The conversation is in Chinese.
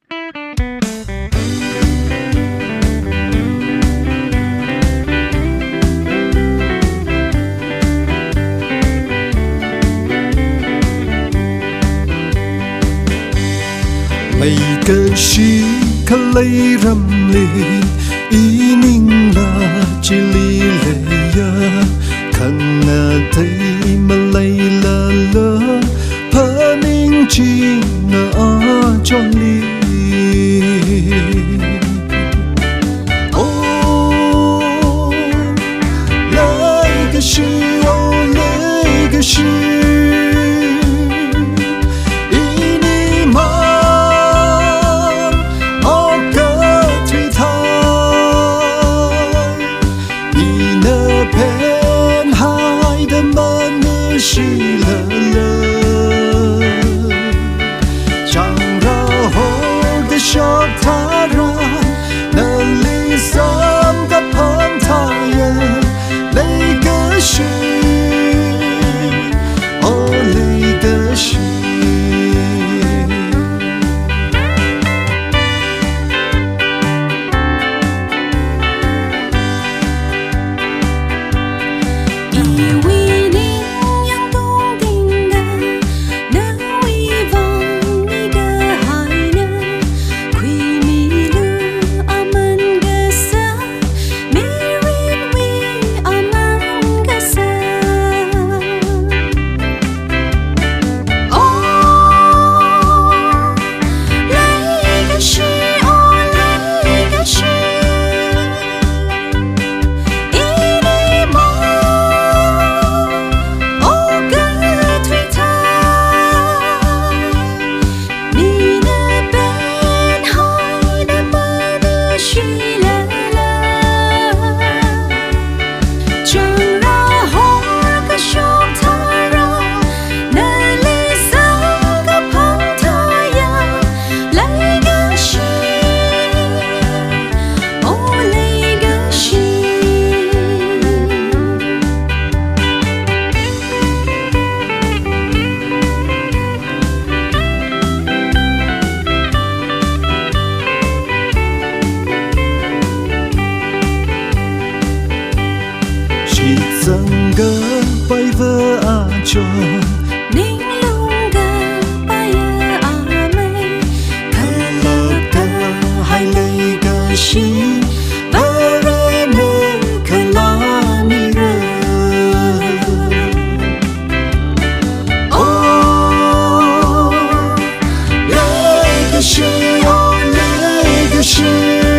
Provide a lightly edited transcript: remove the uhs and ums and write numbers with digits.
每个時刻你任你已凝了幾哩淚呀，看那地們累了怕寧靜那壯麗。哦，來個是哦，來個是。是了了，將然後的小他人，那裡三個朋他人，那個是，哦，那個是。整個白髮阿ကျော，玲珑的白葉阿妹，看了的海淚的心，巴瑞美克拉米人。哦，那個是哦，那個是。